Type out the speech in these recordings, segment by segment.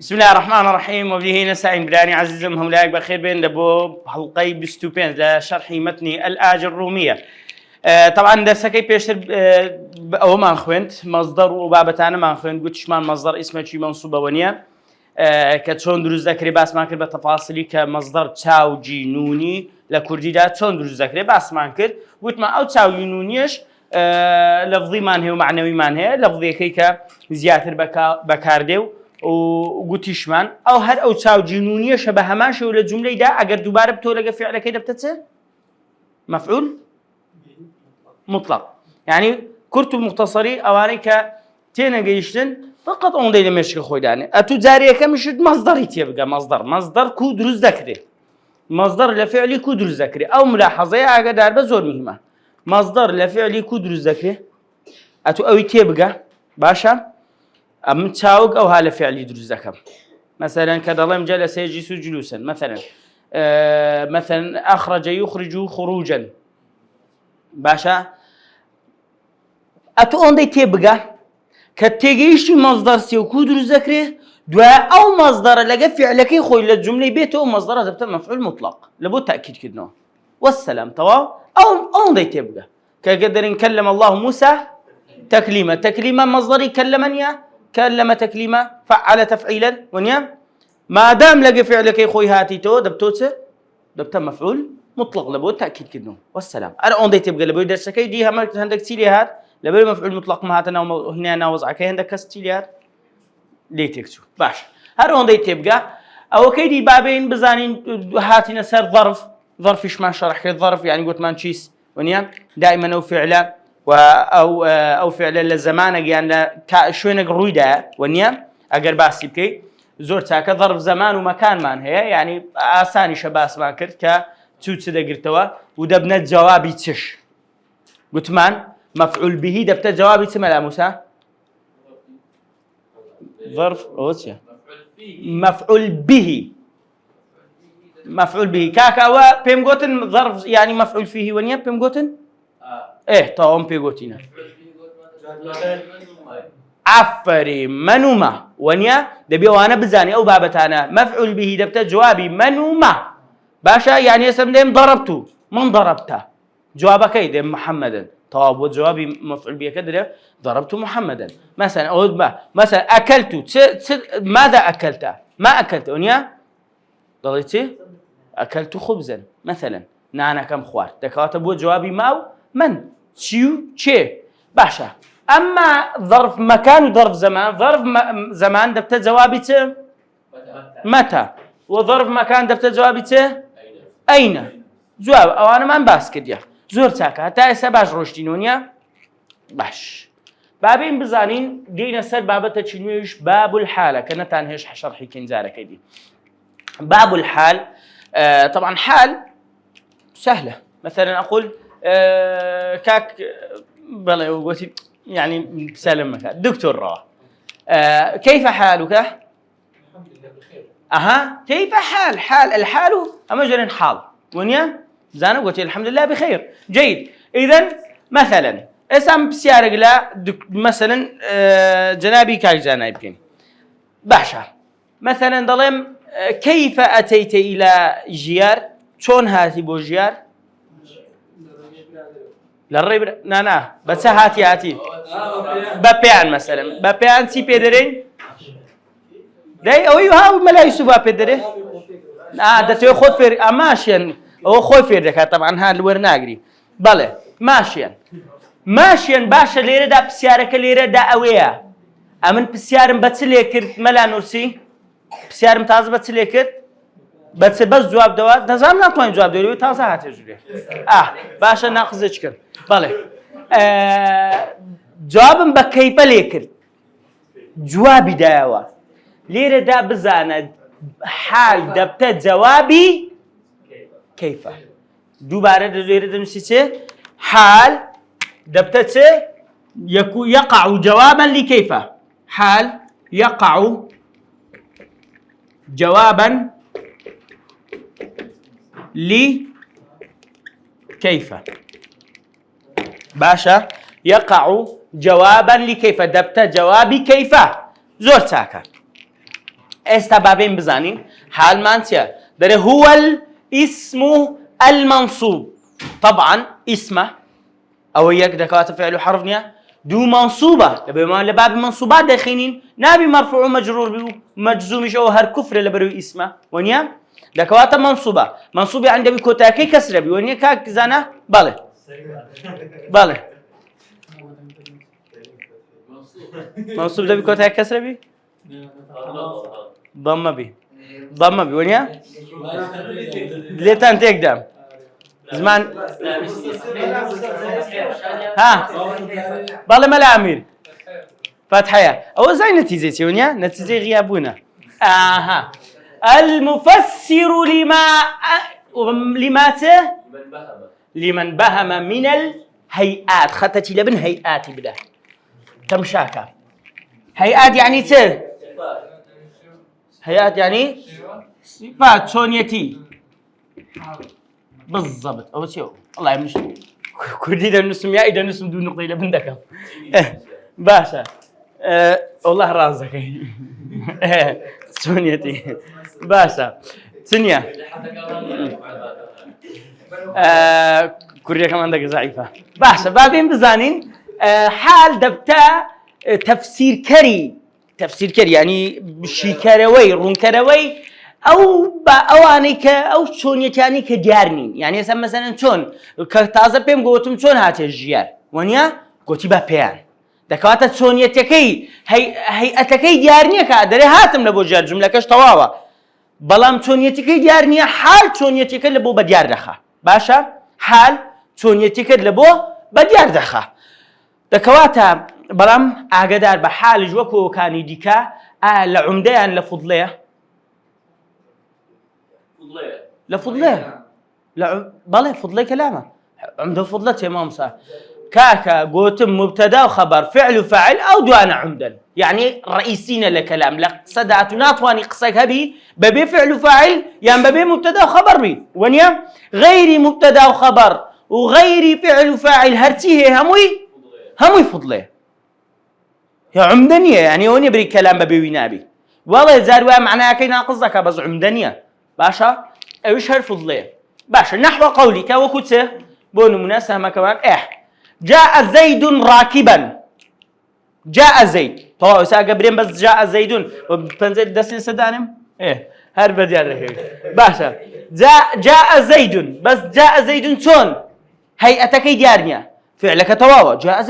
بسم الله الرحمن الرحيم وبه نستعين. براني عزيزم هم لايك بخير بين لبو حلقي بستوبين لشرح متن الآج الرومية. طبعا درسكي بيشتر او ما خوينت مصدر وبابتانا ما خوينت قلت شمان مصدر اسمه شي منصوبه ونيا كتشون دروز ذكري باس ما كر بتفاصيلي كمصدر تشاو جي نوني لكردي دا تشون دروز ذكري باس ما كر قلت ما او تشاو نونيش لفظي مان هي ومعنوي مان هي لفظي كيكا زياتر بكارديو وقلت شمان او هر او تشاو جي نونيه شبه ماشي ولا جمله دا اگر دوباره بتو لقى فعل كده بتتصير مفعول مطلق. يعني كرت مختصري اوانيك تينا جيشتن فقط اون دي مشك خويداني اتو جاريه كمش مصدري تيبقى مصدر كو دروز ذكري مصدر لفعلي كو دروز ذكري او ملاحظه اگه دار بزور مهمه مصدر لفعلي كو دروز ذكري اتو اوي تيبقى باشا ام تشاوق او هاله فعلي دروز ذكر مثلا كدلم جلس يجلس جلوسا مثلا مثلا اخرج يخرج خروجا باشا اتو اون دي تيبقى كتيجيش مصدر سيو كودر ذكره دواء او مصدر لقى فعلك خوي للجمله بيته مصدر ذبت مفعول مطلق لابد تاكيد كدنا والسلام تمام او اون دي تيبقى كقدر نكلم الله موسى تكليما مصدري كلم تكليما فعل تفعيلا ونيا ما دام لقى فعلك خوي هاتي تو دبت مفعول مطلق لابد تاكيد كدنا والسلام انا اون دي تيبقى لابد درسكي دي همك عندك سيليات لبر مفعول مطلق ما هاتنا هنا ناوزع كي عندك كستيليات ليه تكتو باش هر هون دي تبقى او كيدي بابين بزانين هاتنا سر ظرف ايش ما شرح كي ظرف يعني قلت ما نشيس ونيا دائما او فعلا او فعلا للزمان يعني شوينك رويدا ونيا اگر باسي بكي زورتا كظرف زمان ومكان مان هي يعني اساني شباس ما كرت ك توت دقرتوا ودبنا جوابي تش قلت مان مفعول به دبت جوابي اسم لا موسى ظرف اوسيا مفعول به كاكا و بيم غوتن ظرف يعني مفعول فيه ونيا بيم غوتن ايه طاوم بيغوتينا عفري منوما ونيا دبي وانا بزاني او بابتانا مفعول به دبت جوابي منوما باشا يعني اسم ديم ضربته من ضربته جوابك ايه محمدا طاب وجوابي مفعول به كده ضربت محمدا مثلا او مثلا اكلت ماذا اكلت ما اكلت ونيا ضليتي اكلت خبزا مثلا نانا كم خوار دكاتب وجوابي ماو من تشي باشا اما ظرف مكان وظرف زمان ظرف زمان دبت جوابي متى وظرف مكان دبت جوابي اين جواب او انا ما باسكت يا زور تاكا حتى اسا باش روشتينونيا باش بابين بزانين دينا سر بابته تشنيش باب الحاله كانت هيش شرحي كنزاره كدي باب الحال طبعا حال سهله مثلا اقول كاك بلا قلت يعني سلمك دكتور راه كيف حالك الحمد لله بخير كيف حال الحال اما جرين حال ونيا زانا قلت الحمد لله بخير جيد اذا مثلا اسم بسيارك لا مثلا جنابي كاك جانايبكين باشا مثلا ضلم كيف اتيت الى جيار شون هاتي بو جيار للريب نا بس هاتي بابيان مثلا بابيان سي بيدرين داي او يها ملا يوسف بيدرين ده تاخذ في اماشين او خوي فيردك طبعا هذا الورناغري بله ماشيا باشا ليره دا بسيارك ليره دا اويا امن بسيارم بتسليكر ملا نورسي بسيارم تاز بتسليكر بس جواب دوا نظام ناتوين جواب دوي تازه هات جوري باشا ناخذ كر بله جوابم بكيف ليكر جوابي داوا ليره دا بزانا حال دبت جوابي كيف دوباره دزيره دمسيسه حال دبتته يقع جوابا لكيف حال يقع جوابا لكيف باشا يقع جوابا لكيف دبت جوابي كيف زور ساكا استبابين بزانين حال مانتيا ده هو الاسم المنصوب طبعا اسمه او يك دكوات فعل حرف نيا دو منصوبه لباب المنصوبات داخلين نابي مرفوع مجرور بيو مجزوم او هر كفر لبرو اسمه ونيا دكوات منصوبه عند بكوتاكي كسر بي ونيا كاك زانا بالي منصوب ده بكوتاكي كسر بي ضم بي ونيا ليتان تقدم زمان ها بالله ملا امير فتحية او زي نتيجة سيونيا نتيجة غيابونا المفسر لمن بهم من الهيئات خطتي لبن هيئات بدا تمشاكا هيئات يعني هيئات يعني صفات سونيتي بالضبط او شو الله يمشي كردي ده نسم يا اذا نسم دون نقطه الى بندكم باشا والله رازك سونيتي باشا سنيا كوريا كمان دقة ضعيفة باشا بابين بزانين حال دبتا تفسير كري يعني شيكروي رونكروي او اوانيك او شونيتاني كديارنين يعني مثلا شون كتازه بهم قوتم شون هاتي الجيار ونيا قوتي با بيان دكوات شونيتكي هيئتكي ديارنيه كادري هاتم لبو جار جمله كش تواوا بلام شونيتكي ديارنيه حال شونيتكي لبو بديار دخه باشا حال شونيتكي لبو بديار دخه دكوات بلام اگدار بحال جوكو كاني ديكا لعمدان لفضليه لفضليه لا بالله فضليه كلامه عنده فضلة امام صار كاكا قوتم مبتدا وخبر فعل وفاعل او دوانا عمدا يعني رئيسين لكلام لا صدعت ناطواني قصيك هبي ببي فعل وفاعل يعني ببي مبتدا وخبر بي ونيا غيري مبتدا وخبر وغيري فعل وفاعل هرتيه هموي فضليه يا عمدانيه يعني هون يبري كلام ببي ونابي والله زاروا معناها كي ناقصك بس عمدانيه باشا ايش هالفضليه باشا نحو قولك وكتسه بون مناسبه ما كمان جاء زيد راكبا جاء زيد طبعا ساعه قبرين بس جاء زيد وبنزل دسين سدانم هرب ديالك باشا جاء زيد بس جاء زيد شون هيئتك ديارنيا فعلك تواوا جاء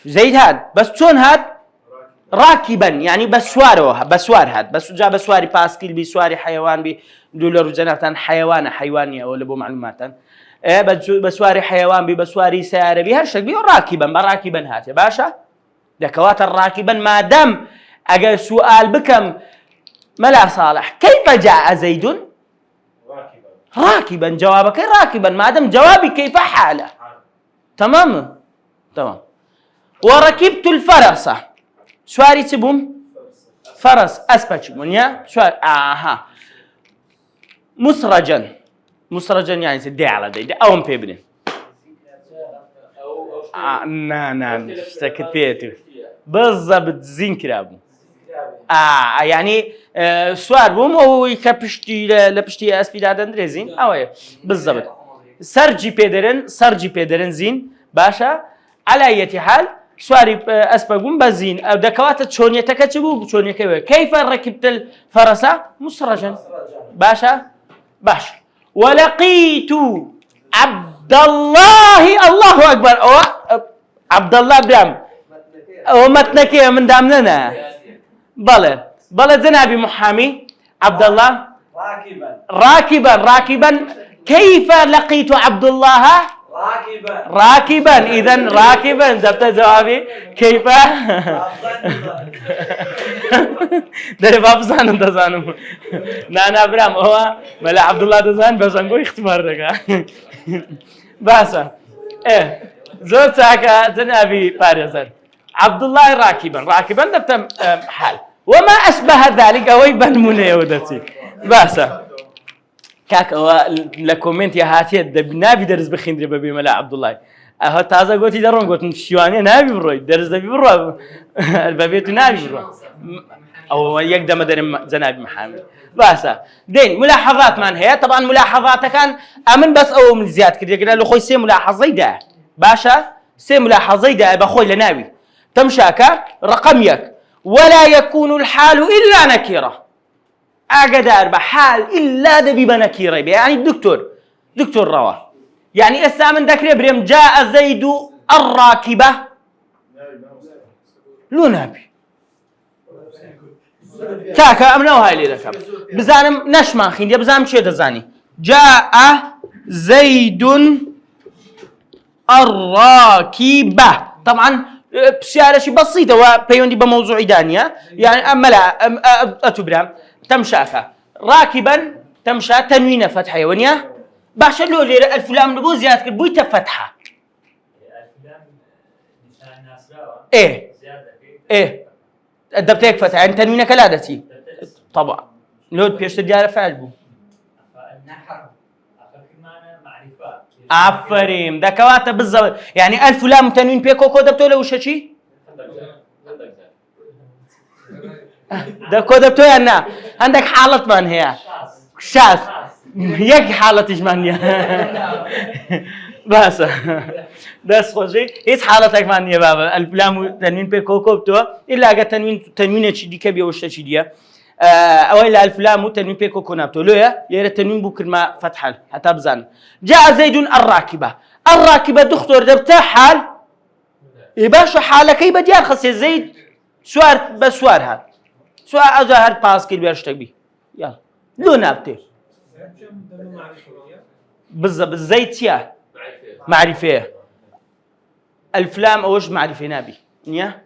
زيد هاد بس شون هاد راكبا يعني بسوار هاد بس جاء بسواري باسكيل بسواري حيوان بدولار وجناتان حيوانيه ولا بو معلوماتان بسواري حيوان بسواري سياره بهرشك بي راكبا هات يا باشا دكوات الراكبا ما دام اجا سؤال بكم ملا صالح كيف جاء زيد راكبا جوابك راكبا ما دام جوابي كيف حاله تمام وركبت الفرس سواري تبوم فرس اسباتش منيا سوار مسرجا يعني دي على دي او بيبني نعم سكتيتو بالضبط زين كرابو يعني سوار بوم او يكبشتي لبشتي اسبي دادن دريزين او بالضبط سرجي بيدرن زين باشا على اي حال سواري اسبقون بزين او دكوات شونيتك تشبو شونيك كيف ركبت الفرس مسرجا باشا ولقيت عبد الله اكبر عبد الله برام او متنك من دامنا بلا جنابي محامي عبد الله راكبا كيف لقيت عبد الله راكبا اذا راكبا زبط جوابي كيف ده باب زانم تزانم نانا برام هو ملا عبد الله تزان بس انكو اختبار دغا باسا زوت ساكا جنابي فارسا عبد الله راكبا دبت حال وما اشبه ذلك ويبن منيودتي باسا كاك لكومنت يا هاتي نابي درس بخندري ببي ملا عبد الله اه تازه قلتي درون قلت شيواني نابي بروي درس دبي برو البابيت نابي برو او يقدم درم زناب محامي باسا دين ملاحظات من هي طبعا ملاحظات كان امن بس او من زياد كده قال له خوي سي ملاحظه ده باشا سي ملاحظه ده بخوي لناوي تمشاك رقميك ولا يكون الحال الا نكره اقدر بحال الا دبي بنكيره يعني دكتور روى يعني اسا من ذكر بريم جاء زيد الراكبه لو نبي كاكا امنو هاي اللي ذكر بزانم نشما خين بزانم شي دزاني جاء زيد الراكبه طبعا بسيارة شي بسيطة وبيوندي بموضوع دانية يعني أما لا أتبرام تمشاكا راكبا تمشى تنوين فتحة ونيا باش اللو اللي الفلام نبو زيادة كربويتا فتحة ايه الدبتيك فتحة يعني تنوين كلادتي طبعا لود بيشتر ديارة فعل بو عفريم ده كواتا بالضبط يعني الف لام تنوين بيكو كود بتوله وش شيء ده كود بتوله أنا عندك حالة من هي شاس يك حالة إجمالية بس بس خوشي إيش حالتك من هي بابا الف لام تنوين بيكو كود بتوله إلا أجا تنوين شيء دي كبيه وش شيء ديه أولا الف لام تنوين بيكو كونابتو لويا يرى تنوين بكر ما فتح حتى بزان جاء زيد الراكبة دكتور دبتا حال يباشا حالك يبقى ديار خاصة زيد سوار بسوارها سوار أظهر باسكيل بيرشتك بي يلا لو نابتي بالضبط زيد سيا معرفة الفلام أوش معرفة نابي نيا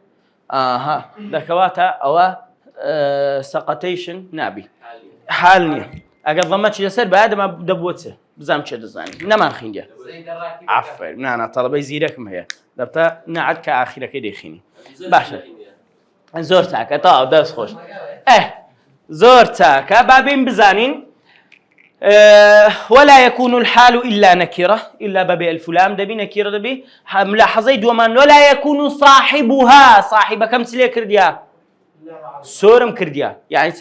ها ذكواتا أو سقطيشن نابي حالني اگر ضمتش يسر بعد ما دبوته بزام شد زاني نما خينجا عفوا انا طلب يزيدكم هي دبتا نعد كاخيره كده خيني باشا زورتك طا داس خوش زورتك بابين بزانين ولا يكون الحال الا نكره الا باب الفلام دبي نكره دبي ملاحظه دومان ولا يكون صاحب كم سلي كرديا سورم كرديا يعني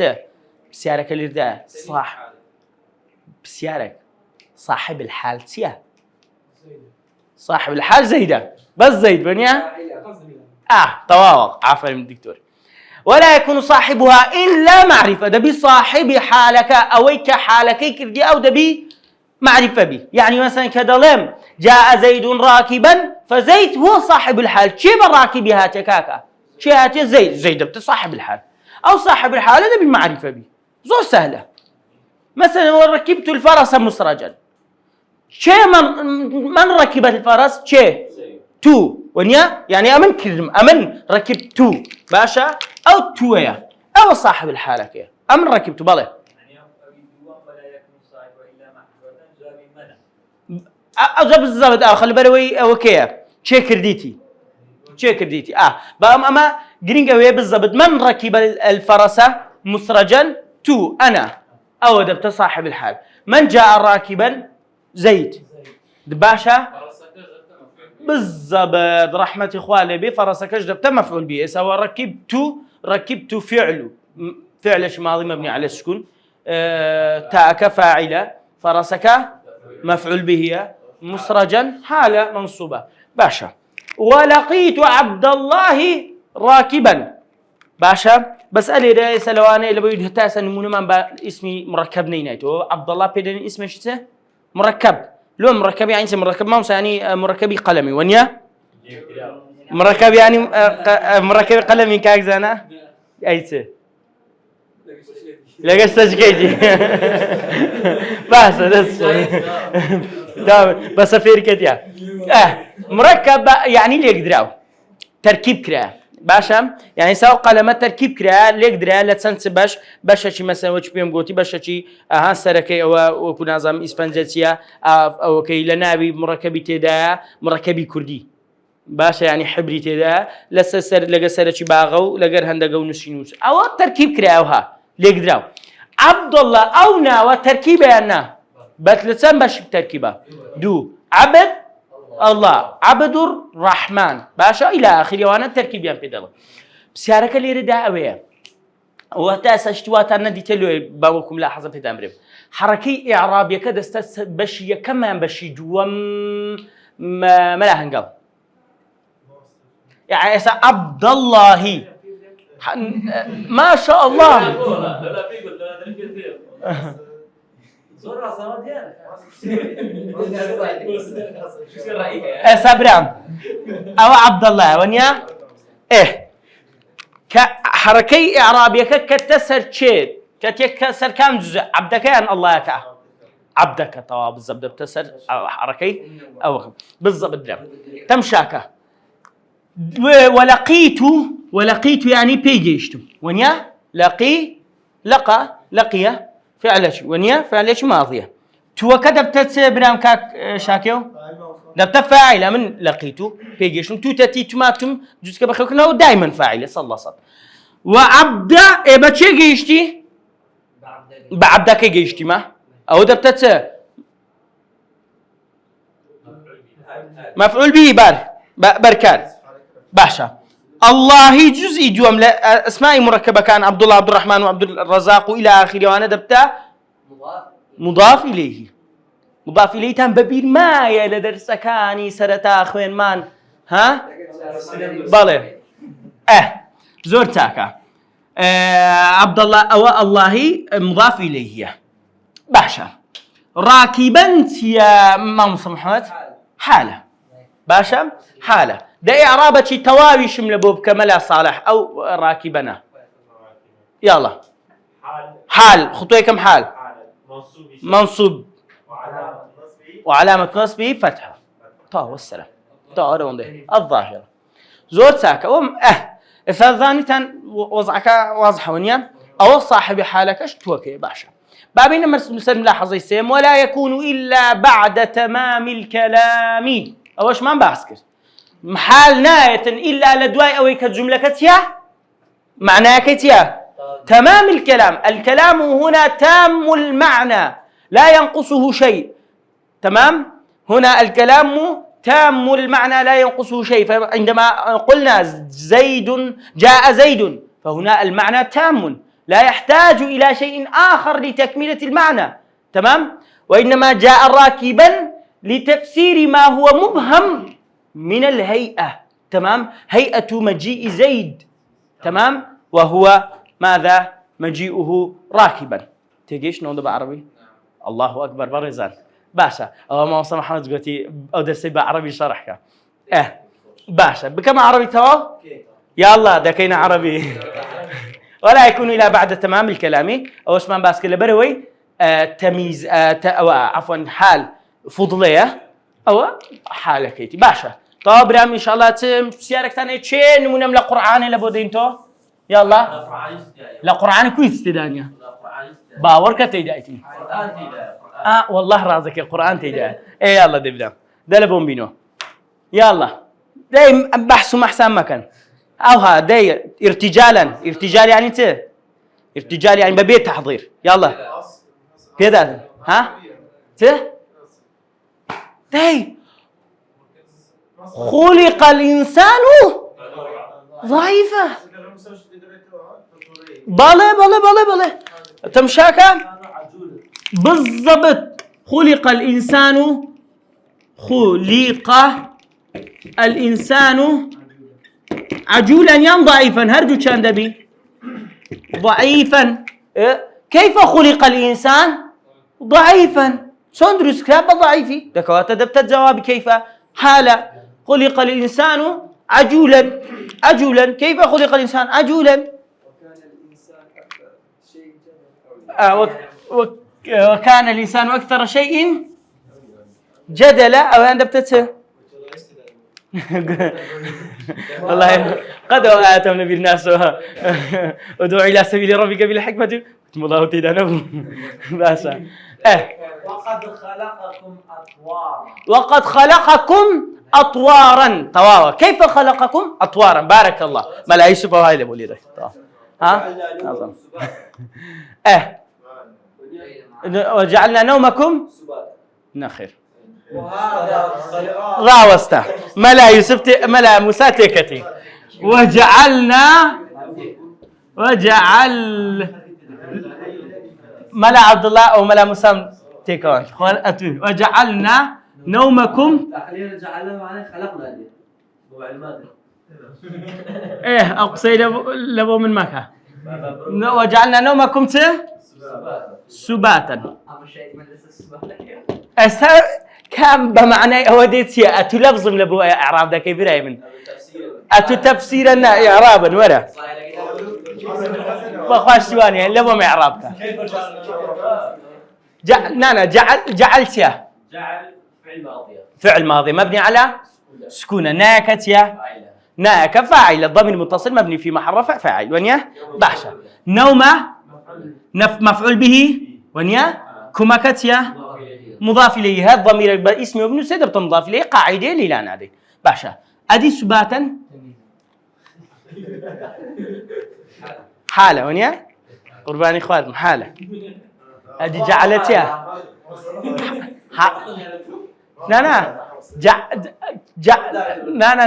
بسيارك اللي ردا صح بسيارك صاحب الحال سيا صاحب الحال زيدا بس زيد بنيا تواوق عفوا من الدكتور ولا يكون صاحبها إلا معرفة دبي صاحب حالك أويك حالك كردي أو دبي معرفة بي يعني مثلا كدلم جاء زيد راكبا فزيد هو صاحب الحال شي بالراكب هاتكاكا شي هاتي زيد بتصاحب الحال أو صاحب الحال دبي معرفة بي زور سهلة مثلا ركبت الفرس مسرجا شي من ركبت الفرس شي تو ونيا يعني أمن كرم أمن ركبت تو باشا أو تويا أو صاحب الحالة كيا أمن ركبت بله أجاب بالضبط خلي بالي أو كيا شي كرديتي بام أما جرينجا ويا بالضبط من ركب الفرس مسرجا تو أنا أو دبت صاحب الحال من جاء راكبا زيد باشا بالضبط رحمة إخواني بي فرسك دبت مفعول به سواء ركبت فعل ماضي مبني على السكون تاءك فاعلة فرسك مفعول به مسرجا حالة منصوبة باشا ولقيت عبد الله راكبا باشا بس ألي رئيس لواني اللي بيده تاسا نمونه من اسمي مركب نينايتو عبد الله بيدن اسمه شو مركب لو مركب يعني اسم مركب ما يعني مركبي قلمي ونيا مركب يعني مركبي قلمي كاك زانا ايته لقى استشكيتي بس في ركتيا مركب يعني اللي يقدروا تركيب كرا باشا يعني سواء قلمات تركيب كرا اللي يقدر لا تنسى باش شي مثلا وش بيم قوتي باش شي سركي او وكون نظام اسبانجاتيا او كي لنابي مركبي تدا مركبي كردي باشا يعني حبري تدا لسه لقى سرشي باغو لقى هندقو نسينوس او تركيب كرا اوها اللي يقدروا عبد الله او نا وتركيبه انا بتلسان باش تركيبه دو عبد الله عبد الرحمن باشا الى اخره وانا التركيب يان بيدل بسيارك اللي ردا اويا وتاسا اشتواتان ندي تلو باوكم لا حظ في تمرين حركي إعرابية كده بشي كمان بشي جوام ما لا هنقل يعني عبد الله ما شاء الله سابرام أو عبد الله ونيا إيه كحركي إعرابية كتسر شيء كتكسر كم جزء عبدك أن الله يكا عبدك طوا بالضبط بتسر حركي أو بالضبط درام تمشاكا ولقيت يعني بيجيشتم ونيا لقي فعل شو ونيا فعل شو ماضية تو كذا بتسر برام كاك شاكيو دبت فاعل من لقيته بيجيشتم تو تتي تماتم جزء كبخوكنا ودائما فاعل صلى الله عليه وسلم وعبد بتشي جيشتي بعبدك جيشتي ما أو دبتت مفعول به بركان باشا الله جزء جملة اسماء مركبة كان عبد الله عبد الرحمن وعبد الرزاق إلى آخره وأنا دبتا مضاف إليه تام ببير ما يا لدرس كاني سرتا خوين مان ها بالي زور تاكا عبد الله أو الله مضاف إليه باشا راكبا يا مامس محمد حالة باشا حالة ده إعرابة تواوي شمل بوب كملا صالح أو راكبنا يلا حال خطوة كم حال منصوب وعلامة نصبه فتحة طه والسلام طه رونده الظاهرة زور تاكا فالثاني وضعك واضحة ونيا أو صاحب حالك اشتوكي باشا بابين مرسل ملاحظة يسيم ولا يكون إلا بعد تمام الكلام أوش ما بحسكر محال ناية إلا لدواي أو كجملة كتيا معناه كتيا تمام الكلام هنا تام المعنى لا ينقصه شيء تمام هنا الكلام تام المعنى لا ينقصه شيء فعندما قلنا جاء زيد فهنا المعنى تام لا يحتاج إلى شيء آخر لتكملة المعنى تمام وإنما جاء راكبا لتفسير ما هو مبهم من الهيئة تمام هيئة مجيء زيد تمام وهو ماذا مجيئه راكبا تيجيش نوض بعربي الله أكبر برزان باشا أو ما وصل محمد قلتي أو درسي بعربي شرحك باشا بكم عربي توا يا الله دكينا عربي ولا يكون إلا بعد تمام الكلام أو اسمان باسك لبروي تمييز عفوا حال فضلية أو حالة كيتي باشا طب رام إن شاء الله سيارك ثانية تشين نمونم لقرآن لبودين تو يلا لقرآن كويس تدانيا باور كتيجايتي والله رازك القرآن تيجا إيه يلا دبدا دلبون بينو يلا دايم بحث محسن مكان أو ها داي ارتجال يعني ارتجال يعني ببيت تحضير يلا كذا ها داي خلق الإنسان ضعيفا بله تمشاكا بالضبط خلق الإنسان عجولا يم ضعيفا هرجو كان دبي ضعيفا كيف خلق الإنسان ضعيفا سندرس كتاب ضعيفي دكوات دبت الجواب كيف حالة خلق الإنسان عجولا كيف خلق الإنسان عجولا وكان الإنسان أكثر شيء جدلا أو عند بتته والله قد آتمنا بالناس ودعوا إلى سبيل ربك بالحكمة الله تدانه باشا وقد خلقكم أطوارا طوارا كيف خلقكم أطوارا بارك الله ما لا يشوف هاي اللي بقولي ها وجعلنا نومكم نخير راوسته ملا يوسف ملا موسى تيكتي وجعلنا وجعل ملا عبد الله أو ملا مسام تيكون وجعلنا نومكم خلينا جعلنا معناه خلقنا هذه هو الماضي إيه أقصي لبو من مكة وجعلنا نومكم سباتا أسا كان بمعنى أوديتي أتلفظ لبو إعراب ده كبير من أتتفسيرنا إعرابا ورا بخواش سواني لبو إعرابك جعلت يا جعل فعل ماضي فعل ماضي مبني على سكونه ناكت يا ناك فاعل الضمير المتصل مبني في محل رفع فاعل ونيا بحشة نومة مفعول به ونيا كمكت يا مضاف إليه هذا ضمير اسم مبني سيدر مضاف إليه قاعدة لي لا نادي بحشة أدي سباتا حالة ونيا قرباني خواتم حالة أدي جعلت يا لا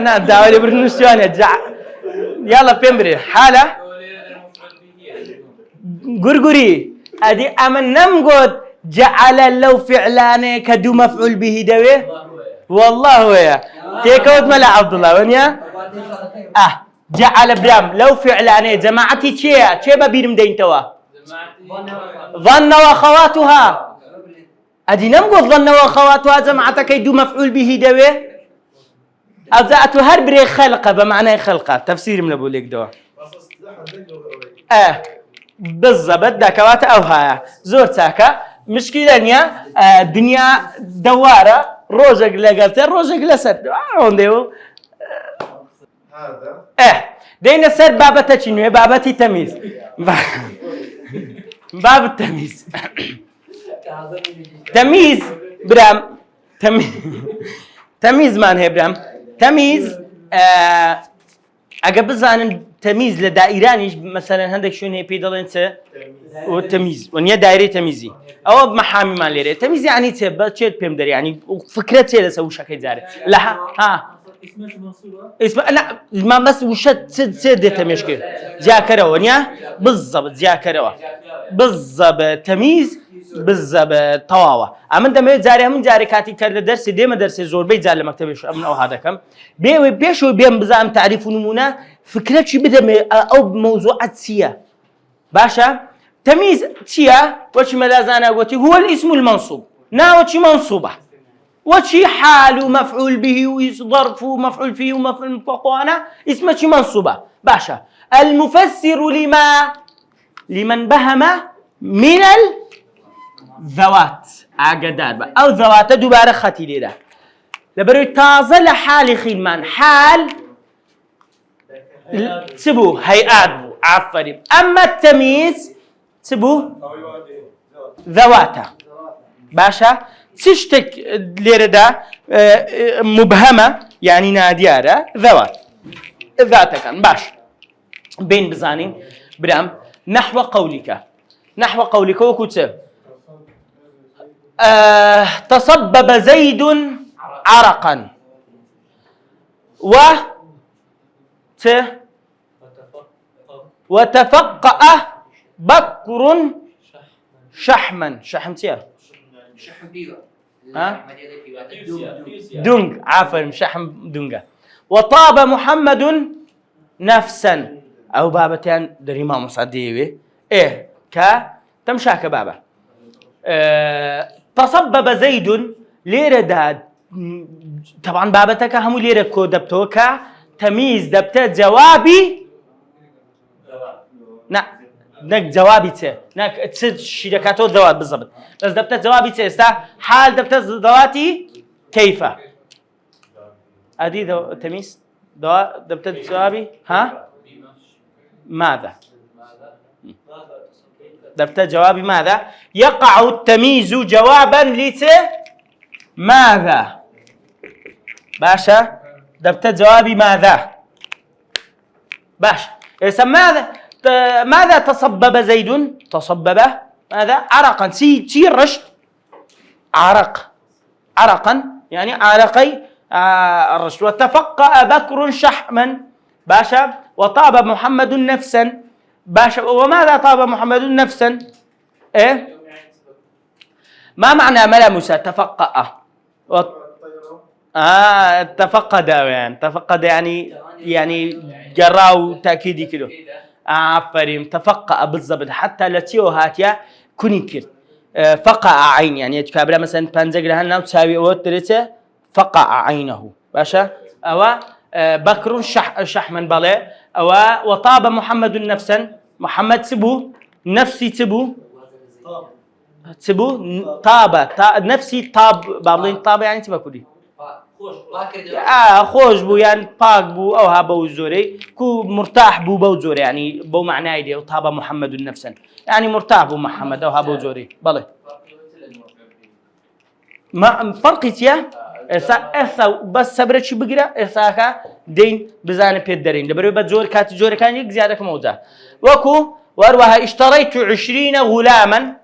لا داولي برنسيون يلا بيمبري حالة قرقري أدي أمن نمقود جعل لو فعلاني كدو مفعول به دوي والله ويا تيكود ملا عبد الله ونيا جعل برام لو فعلاني جماعتي تشي ببيرم دين توا ظن وأخواتها أدي نمقود ظن وأخواتها جماعتك يدو مفعول به دوي أبزعت هربري خلقة بمعنى خلقة تفسير من أبو ليك دوا بالضبط دكوات أو هاي زور تاكا مشكلة نيا الدنيا دوارة روزق لقلت روزق لسد عنديو هذا دينا سر بابتها شنو بابتي تمييز باب التمييز تمييز برام تمييز مان هي برام تمييز أجاب زان تمييز لدائراني مثلا عندك شو هي بيدلنت والتمييز ونيا دائرة تمييزي أو بمحامي ما ليره تمييز يعني تبى تشيل بيمدر يعني فكرة شيء لسه شكل زاري لا ها اسمه لا ما بس وش تسد تمشكل ذاكرة ونيا بالضبط ذاكرة بالضبط تمييز بالضبط طواوة أما دم زاري من زاري كاتي كرد درس ديما درس زور بيت زار مكتبش أمن أو هذا كم بيشو بيم بزام تعريف نمونة فكرة شو بدأ أو موضوعات سيا باشا تمييز سيا وش ملازانا قوتي هو الاسم المنصوب نا وش منصوبة وش حال مفعول به وظرف مفعول فيه ومفعول مطلقانا اسمه شي منصوبة باشا المفسر لمن بهم من الذوات عقدار أو ذوات دوباره ختي ليدا لبرو تازه لحال خيلمان حال تبو هيئات بو عفري أما التمييز تبو ذواتا باشا تشتك ليردا مبهمة يعني ناديارة ذوات ذاتا كان باش بين بزانين برام نحو قولك وكتب تصبب زيد عرقا وتفقأ بكر شحما شحمتيا دونغ عفوا شحم دونغا وطاب محمد نفسا او بابتان دريما مصديوي ايه تمشاك بابا تصبب زيد ليرة داد طبعا بابتك هم ليرة كو دبتوكا تمييز دبتت جوابي نك جوابي تي نك تسد شركاتو ذوات بالضبط بس دبتت جوابي تي استا حال دبتت ذواتي كيف ادي تمييز دبتت جوابي ها ماذا دبتت جوابي ماذا يقع التمييز جوابا ماذا باشا دبتت جوابي ماذا باشا ماذا تصبب زيد تصبب ماذا عرقا سيرشت عرقا يعني عرقي الرشد وتفقأ بكر شحما باشا وطاب محمد نفسا باشا وماذا طاب محمد نفسا؟ إيه؟ ما معنى ملمس تفقأ؟ تفقد يعني تفقد يعني جراو تأكيدي كده عفريم تفقأ بالضبط حتى لتيو هاتيا كوني كرت فقع عين يعني كابلا مثلا بانزقل هنا تساوي وترته فقع عينه باشا أو بكر شحما بلا أو وطاب محمد نفسا محمد سبو نفسي سبو طاب نفسي طاب بابلين طاب يعني تبى كودي خوش بو يعني باق بو او ها بو زوري كو مرتاح بو بو زوري يعني بو معناه دي طاب محمد نفسا يعني مرتاح بو محمد او ها بو زوري بله ما فرقت يا ارثا بس صبرت شو بقرا ارثاكا دين بزانه بيدرين دبرو بزور كات زور كان يك زياده كموزه وكو واروها اشتريت 20 غلاما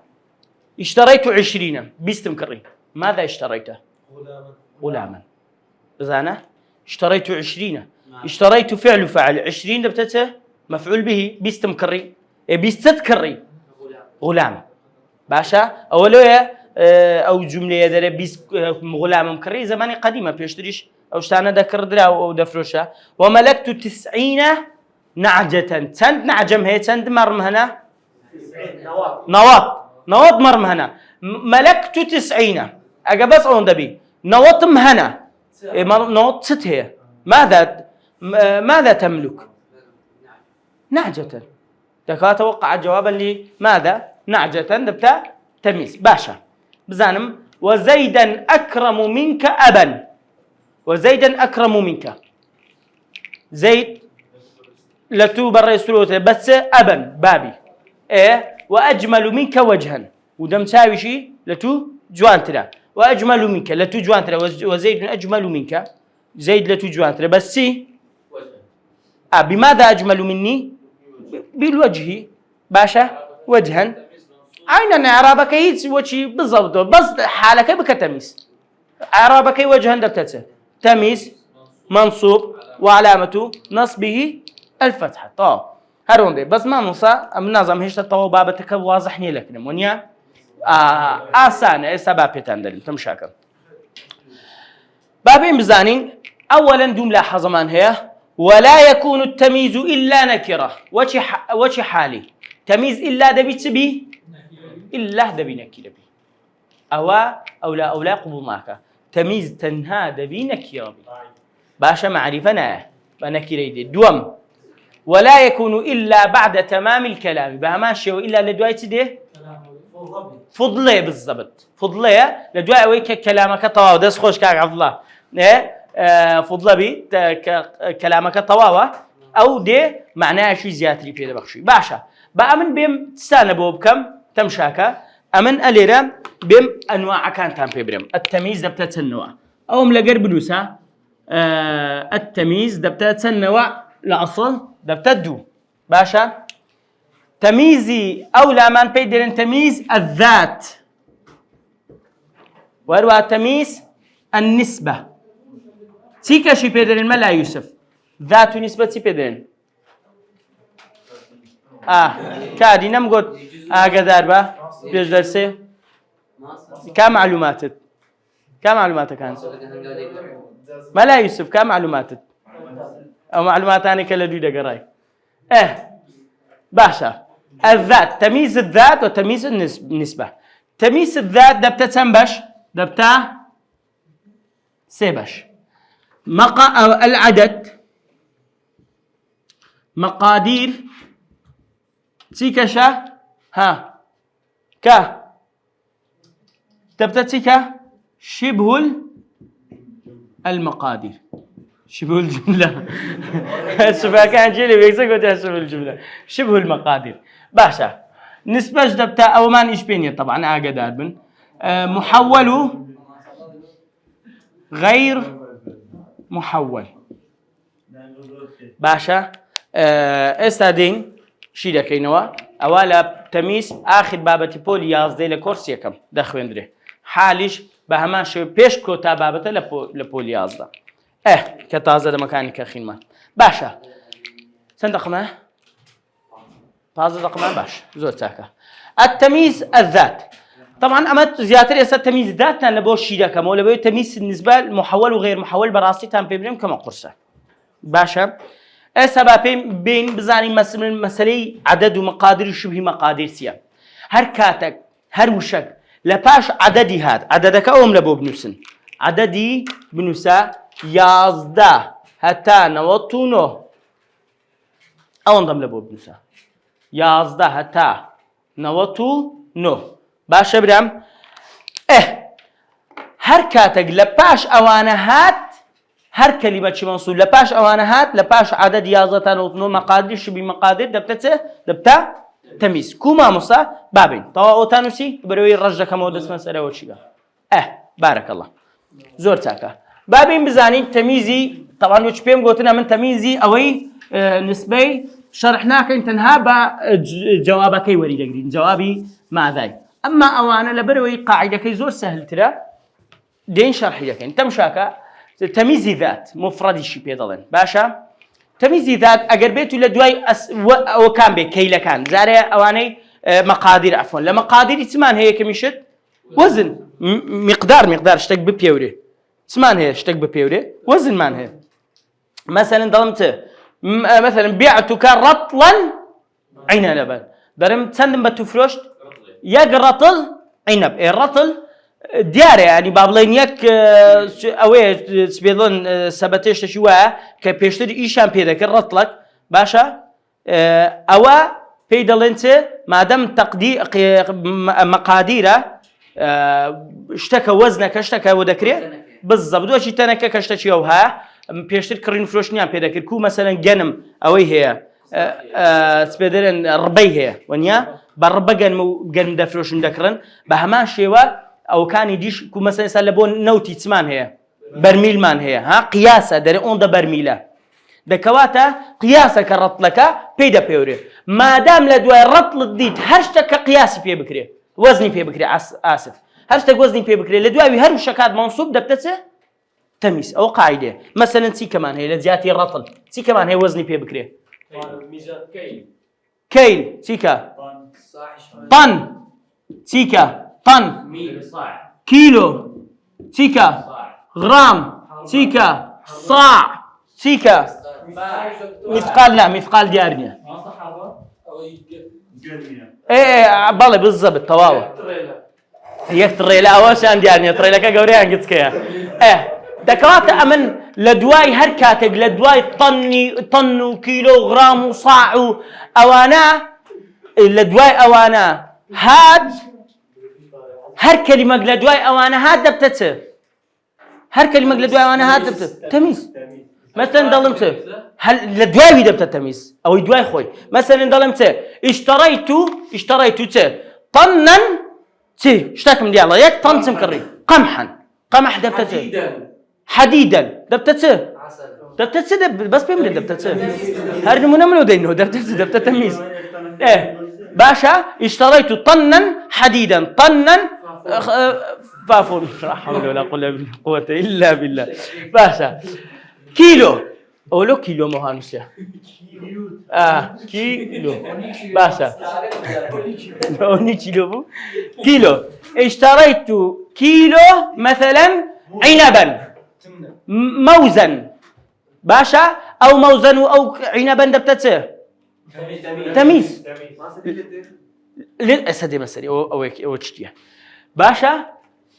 اشتريت 20 بيستمكري ماذا اشتريته غلاما بزانه اشتريت 20 اشتريت فعل فعل 20 دبتته مفعول به بيستمكري بيستذكري غلام باشا اولويا او جمله دره بيس غلام مكري زماني قديمه بيشتريش او شتانه ذكر درا او دفروشه وملكت 90 نعجه تند نعجم هي تند مرم هنا نواط مرم هنا ملكت 90 اجابس اون دبي نواط مهنا نواط ست هي ماذا تملك نعجه تكاد توقع جوابا لي ماذا نعجه دبتا تمييز باشا بزانم وزيدا أكرم منك أبا وزيدا أكرم منك زيد لتو برا سلوته بس أبا بابي إيه وأجمل منك وجها ودم ساوي شيء لتو جوانترا وأجمل منك لتو جوانترا وزيد أجمل منك زيد لتو جوانترا بس بماذا أجمل مني بالوجه باشا وجها عينا إعرابك هيك وشي بالضبط بس حالك بكتميز إعرابك وجها دبتته تمييز منصوب وعلامته نصبه الفتحة طيب هرون دي بس ما نوصى النظام هيش تطوع بابتك واضح لك ونيا آسانة سبب بتندل تمشاكل بابين بزانين أولا جملة حظمان هي ولا يكون التمييز إلا نكرة وشي حالي تمييز إلا دبي تبي إلا دبي نكرة بي أو لا قبولناك تمييز تنها دبي نكرة بي باشا معرفنا بنكرة دي دوم ولا يكون إلا بعد تمام الكلام بهماشي إلا لدواي تدي فضلة بالضبط فضلة لدواي ويك كلامك طواو دس خوش كاك عبد الله فضلة بي كلامك طواوة أو دي معناه شيء زيادة بيدا بخشي باشا بأمن بيم تستانى بو بكم تمشاكا أمن أليرا بيم أنواع كان تام بيبرم التمييز دبتات النوع أو ملقر بدوسا التمييز دبتات النوع لأصل دبتات دو باشا تمييزي أو لا من بيدرن تمييز الذات وأروى تمييز النسبة تيكا شي بيدرن ما لا يوسف ذات ونسبة تي بيدرن كادي نمقود قدار با بيش درسي كمعلوماتك كان ما لا يوسف كمعلوماتك او معلوماتاني كلا دوده قراي باشا الذات تمييز الذات وتمييز النسبة تمييز الذات دبتا تنبش دبتا سيبش العدد مقادير تيكشا كا دبتا تيكا شبه المقادير شبه الجملة شبه كان جيلي بيكسك شبه الجملة شبه المقادير باشا نسبة دبتا أو ما نشبيني طبعا أقدر بن محول غير محول باشا استادين شي دكينوا أولا تمييز آخر بابتي بول يازدي لكورسي كم دخوين دري حالش بهمان شو بيش كوتا بابته لبول يازدا كتازه ده مكاني كخين ما باشا سندقمه 15 رقم باش زور تاكا. التمييز الذات طبعا أما زيادة يسا تمييز ذاتنا لبو الشيء كم ولا بيو تمييز بالنسبة محول وغير محول براسي تام بيبرم كما قرصة باشا. السبب بين بزاني مسألة عدد ومقادير شبه مقادير سيا هر كاتك هر وشك لباش عددي هاد عددك أوم لبو بنوسن عددي بنوسا 11 حتى 99 أو انضم لبو بنوسا 11 حتى 99 باشا برام هر كاتك لباش أوانا هات هر كلمة شي منصوب لباش أوانا هات لباش عدد 11 تا 99 مقادير شبه مقادير دبتا تمييز كوما مصا بابين طوا أوتانوسي بروي الرجة كما ودس مسألة وشيء بارك الله زور تاكا بابين بزاني تمييزي طبعا وش بيم قلتنا من تمييزي أوي نسبي شرحناك انتنها جوابك وريد قرين جوابي مع ذلك أما أوانا لبروي قاعدة كي زور سهل ترى دين شرحي لك انت مشاكا تمييز ذات مفرد شي بيضلن باشا تمييز ذات اگر بيتو لدواي او كان بي كيله كان زاري اواني مقادير عفوا لمقادير تسمان هي كمشت وزن مقدار اشتق ببيوري تسمان هي اشتق ببيوري وزن مان هي مثلا ظلمت مثلا بعتك رطلا عنبا درم تسندم بتفروش يقرطل عنب الرطل دياري يعني بابلينيك اوي سبيدون سبتيش تشوا كبيشتر ايشان بيدك الرطلك باشا اوا بيدلنت مادام تقدير مقاديره اشتكى وزنك اشتكى ودكري بالضبط واش تنك كشتشي وها بيشتر كرين فروشنيان بيدك كو مثلا جنم اوي هي سبيدرن ربي هي ونيا بربجن جن دفروش دكرن بهمان شيوا او كان يديش كو مثلا سلبون نوتي تسمان هي برميل مان هي ها قياسه دري اون ده برميله دكواتا قياسه كرطلك بيدا بيوري ما دام لدوا رطل الديت هرشتك قياسي في بكري وزني في بكري اسف هرشتك وزني في بكري لدواوي هر شكاد منصوب دبتته تمييز او قاعده مثلا سي كمان هي لزياتي الرطل سي كمان هي وزني في بكري ميزان كيل سيكا طن سيكا طن كيلو سيكا غرام سيكا صاع سيكا مثقال لا مثقال ديارنا ايه بالله بالضبط تواوا هيك تريلا اوشان ديارنا تريلا كغوريان قتكيا دكوات امن لدواي هركاتك لدواي طن وكيلو غرام وصاع اوانا لدواي اوانا هاد هر كلمة لدواي اوانا هاد دبتته هر كلمة لدواي اوانا هاد دبتته تمييز مثلا ظلمت هل لدواي دبتته تمييز او دواي خوي مثلا ظلمت اشتريت طنا اشتاك من دي الله ياك طن سمكري قمح دبتته حديدا دبتته دبتته بس بيملي دبتته هر نمونه منو دينه دبتته تمييز باشا اشتريت طنا حديدا طنا فافون لا حول ولا قوة إلا بالله باشا كيلو أولو كيلو مهانوسيا كيلو باشا أوني كيلو كيلو اشتريت كيلو مثلا عنبا موزن باشا أو موزن أو عنبا دبتته تمييز للأسد مسألة أو تشتيه باشا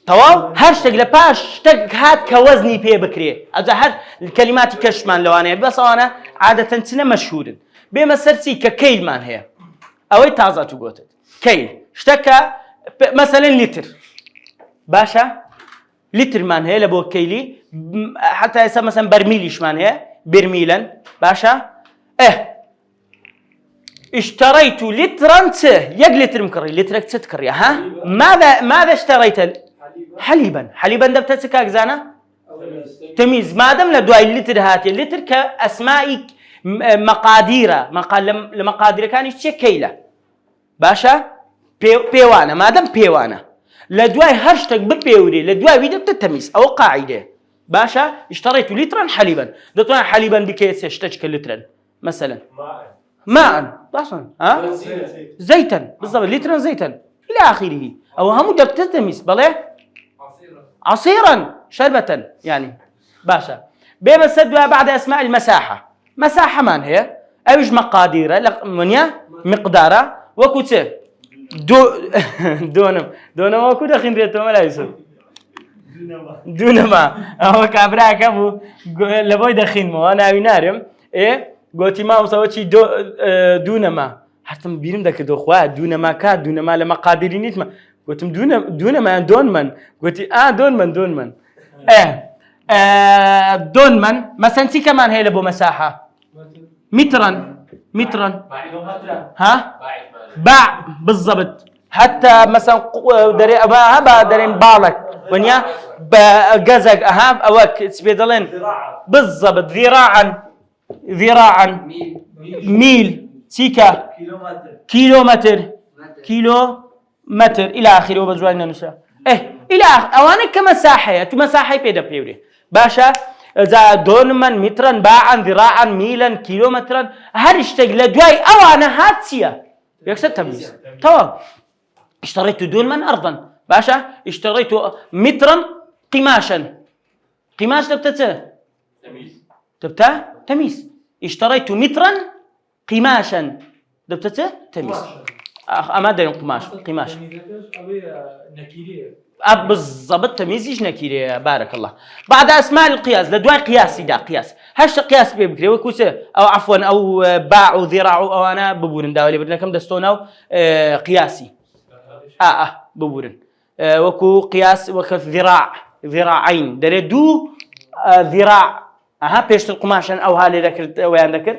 تواو هاشتاج لباش تك هات كوزني بيه بكري أذا هاد الكلمات كشمان لو أنا بس أنا عادة تنا مشهورا بمسرتي ككيل مان هي أو تازة تقولت كيل اشتكى مثلا لتر باشا لتر مان هي لبو كيلي حتى يسمى مثلا برميليش مان هي برميلا باشا اشتريت لترا يق لتر مكري لترك تكري ها ماذا اشتريت حليبا دبتك اجزانا تمييز ما دام لدواي اللتر هاتي اللتر كاسماء مقاديره لمقادير كان يشتي كيله باشا بيوانا ما دام بيوانا لدواي هرشتك ببيوري لدواي دبت التمييز او قاعده باشا اشتريت لترا حليبا دطنا حليبا بكيس اشتك لترا مثلا ماء أصلا زيتا بالضبط لترا زيتا إلى آخره أو هم دبت تميز بلى عصيرا شربة يعني باشا بيمسد بعد أسماء المساحة مساحة من هي أوج مقاديره منيا مقداره وكوتة دونم وكو دخين ريتو ملا يوسف دونما هو كابراك أبو لبوي دخين مو أنا وينارم إيه قلت ما وصوتي دونما حتى بيرم ذاك دوخوا دونما كاد دونما لما قادرينيت ما قلت دونما دون من قلت دون من دون من مثلا تي كمان هي لبو مساحة مترا ها باع بالضبط حتى مثلا دري أباها درين بالك ونيا بجزق أوك سبيدلين بالضبط ذراعا ميل تيكا كيلومتر إلى آخره وبزوالنا نشاء إلى آخر أوانك كمساحة مساحة بيدا بيوري باشا إذا دونما مترا باعا ذراعا ميلا كيلومترا هرشتغل دواي أوانا هاتسيا يكسر تمييز تمام اشتريت دونما أرضا باشا اشتريت مترا قماش تبتا تمييز اشتريت مترا قماشا دبتته تمييز أما ده قماش بالضبط تمييزيش نكيري بارك الله بعد أسماء القياس لدواء قياسي دا قياس هش قياس بيبكري وكوسه أو عفوا أو باع وذراع أو أنا ببورن داولي بدنا كم دستون أو قياسي ببورن وكو قياس وكو ذراعين دري دو ذراع بيشت القماشن أو هالي ذكر ويان ذكر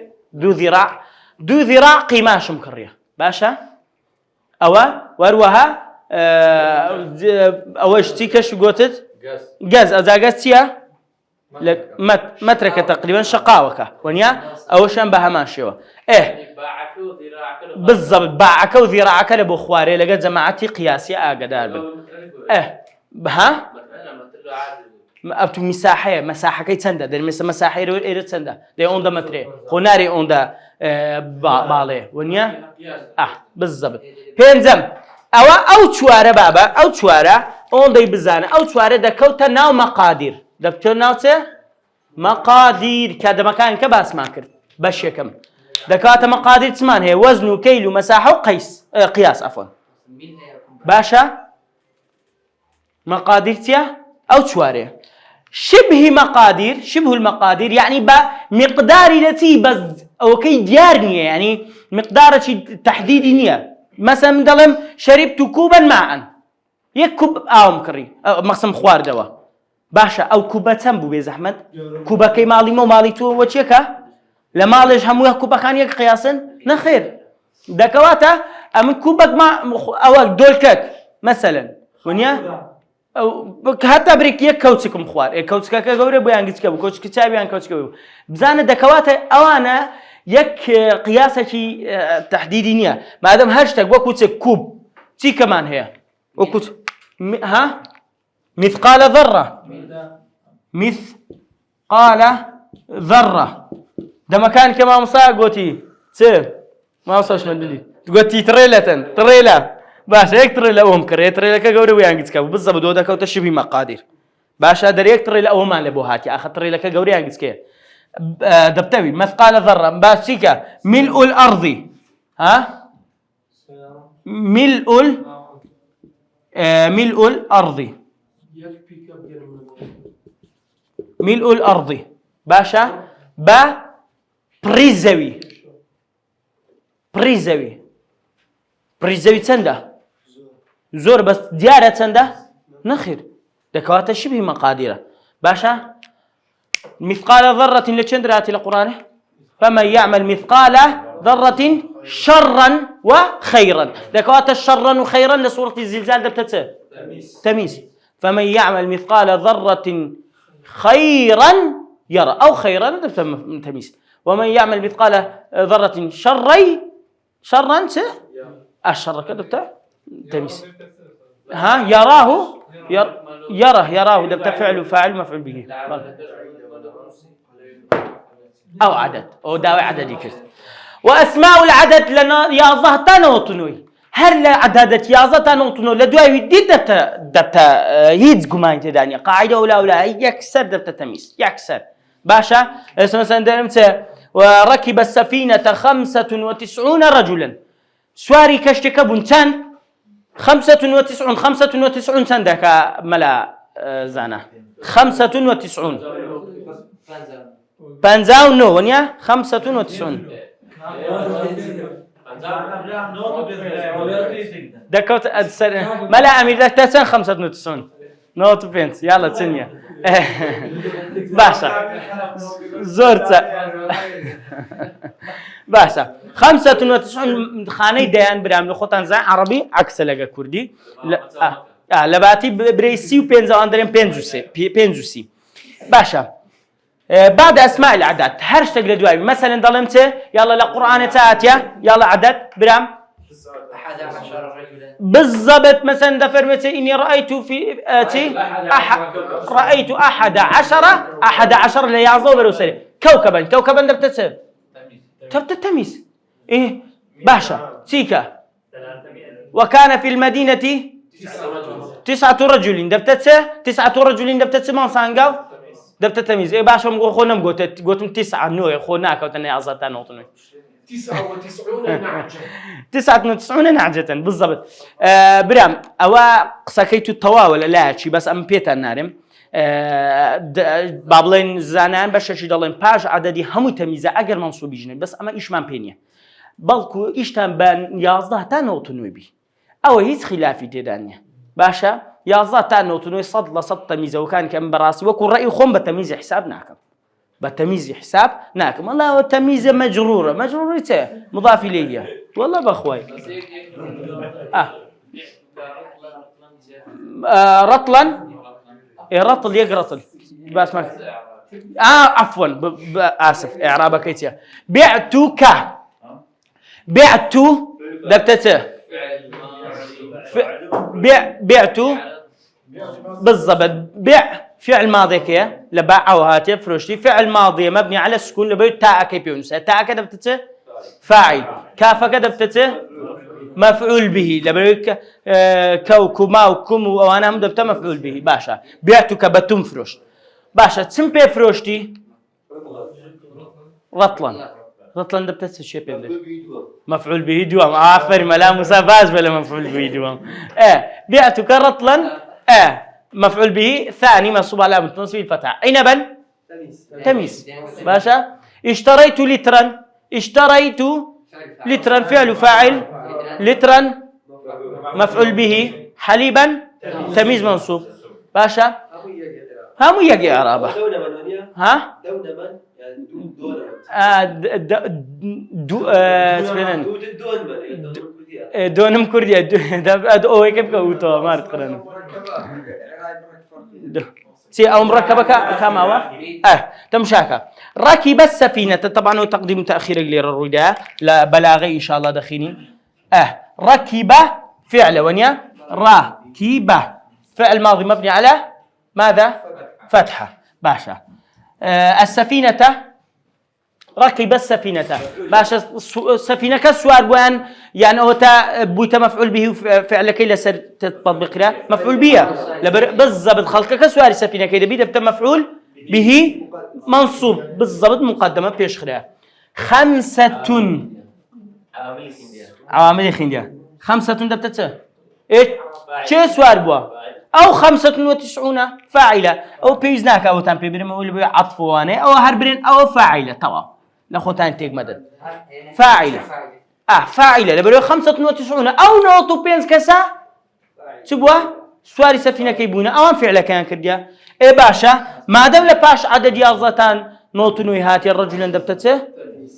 دو ذراع قماش مكريه باشا أو وروها أوش تيكا شو قلت جاز أزاجتيا لك متركة تقريبا شقاوكة ونيا أوشان بها ماشيوا بالضبط باعك وذراعك لبو خواري لقد جماعتي قياسي أقدار بها أبتو مساحة كي تندا ده مساحة إيرو تندا ده أوندا متري خناري أوندا بالي ونيا بالضبط بينزم أو شوارع بابا أو شوارع أوندا يبزانه أو شوارع ده كوتا ناو مقادير ده بتو ناوته مقادير كذا مكان كباس ماكر بشكم ده كاتا مقادير تسمان هي وزن كيلو مساحة قياس عفوا باشا مقادير تيا أو شوارع شبه المقادير يعني بمقدار التي بس أو كي ديارنية يعني مقدار شيء تحديدي نية مثلا مدلم شربت كوبا ماء يكوب مكري مقسم خوار دوا باشا أو كوبا تنبو بيز أحمد كوبا كي مالي مو مالي تو وشيكا لمالج هموها كوبا كان يك قياسا نخير دكواتا أم كوبا ما أو دولكك مثلا ونيا حتى بريكيه كوتشكم خوار كوتشكا كغوري بيانجس كبو كوتشكا تشابيان كوتشكا بزانه دكواته اوانا يك قياسه شي تحديديه ما دام هاشتاج وكوت كوب تي كمان هي وكوت مثقال ذره ده مكان كما مصاغوتي ما وصلش مدلي تقولتي تريلا باشا يكتر الأوهم كريتر لك جوري ويانجز كاب بالضبط دودا كوت شبه مقادير باشا در يكتر الأوهم على بوهاتي أخطر لك جوري يانجز كي دبتوي مثقال ذرة باشيكا ملء الأرض ملء الأرض باشا بريزوي تنده زور بس ديارة تنده نخير دكواتا شبه مقاديره باشا مثقال ذرة لتشندرات القرآن فمن يعمل مثقال ذرة شرا وخيرا دكواتا شرا وخيرا لسورة الزلزال دبتته تمييز فمن يعمل مثقال ذرة خيرا يرى أو خيرا دبتته تمييز ومن يعمل مثقال ذرة شرا الشر كدبته تمييز يراه ده فعل فاعل مفعول به أو عدد أو داوي عددي كده وأسماء العدد لنا يازه نوتنوي هر عددت يازه نوتنو لدواي دي دبتا هيدز قمان تدانيا قاعدة ولا يكسر دبتا تميز يكسر باشا مثلا درمت وركب السفينة 95 رجلا سواري كشتك بنتان 95 سندك ملا زانا 95 بانزاو نو ونيا 95 دكوت ملا امير دكتسن 95 نوت بنت يلا تسنيا باشا زرت باشا 95 خاني ديان برام لخوتان زان عربي عكس لقى كردي لباتي بريسي وبينزا اندرين بينزوسي باشا بعد اسماء العدد هرش تقدر دواي مثلا ظلمت يلا لقران تاتيا يلا عدد برام 11 رجلا بالضبط مثلا دفرمت اني رايت في رايت 11 ليعظوا بروسلي كوكبا دبتت تميز ايه باشا سيكا وكان في المدينة 9 رجل دبتت ما صانقاو دبتت تميز ايه باشا خونم قوتم 9 نوع خوناك وتني عزتان نوطنوي 99 نعجة بالضبط برام أوا قسكيتو التواول لا شي بس أم بيتا نارم بابلين زانان باش شي دالين باج عددي همو تميزة أجر منصوبي جنين بس أما إيش من بينيا بلكو إيشتان بان 11 تا نوتنوي بي أو هيت خلافي تدانيا باشا 11 تا نوتنوي صد لصد تميزة وكان كم براسي وكل رأي خون بتميز حساب ناكم بتميز حساب ناكم والله تمييزه مجرورة مضاف إليه والله بأخوي رطلا رطل يقرطل بس ما عفوا آسف إعرابك إيتيا بعت دبتته بعت بالضبط بيع فعل ماضي كي لباع وهاتي فروشتي فعل ماضي مبني على السكون لبيو تاء كي بيونس تاء كده بتته فاعل كاف كده بتته مفعول به لبيو كوكما وكم وانا هم دبته مفعول به باشا بعتك بتم فروش باشا تسمبي فروشتي رطلا دبته شيء بيبدا مفعول به دوام عفر ملا مسافاز ولا مفعول به دوام بعتك رطلا مفعول به ثاني منصوب على النصب الفتحة عنبا تمييز باشا اشتريت لترا فعل فاعل لترا مفعول به حليبا تمييز منصوب باشا هم يجي اعرابه ها دونم كردية او هيك بقوتو ما تقرن سي او مركبه كما هو تمشاكا ركب السفينه طبعا وتقديم تاخير للرداء لا بلاغي ان شاء الله دخيني ركب فعل ونيا راكب فعل ماضي مبني على ماذا فتحه باشا السفينه ركب السفينة باشا السفينة كسوار بوان يعني هو بويت مفعول به فعل كي لسر تطبق له مفعول به بالضبط خلق كسوار السفينة كي دبي دبت مفعول به منصوب بالضبط مقدمة بيش خلا 5 عوامل خندية 5 دبتت ايه شو سوار بوا او 95 فاعلة او بيزناك او تام بيبرم او اللي عطف وانه او هربرين او فاعلة توا لخوتان تيك مدد فاعلة فاعلة لبرو 95 او نوتو بينز كسا تبوا سواري سفينة كيبونا او فعلة كان كرديا اي باشا ما دام لباش عدد يازتان نوتو نويهاتي الرجل دبتته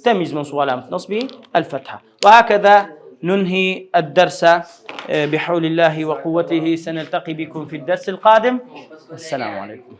تمييز منصوب علامة نصبه الفتحة وهكذا ننهي الدرس بحول الله وقوته سنلتقي بكم في الدرس القادم السلام عليكم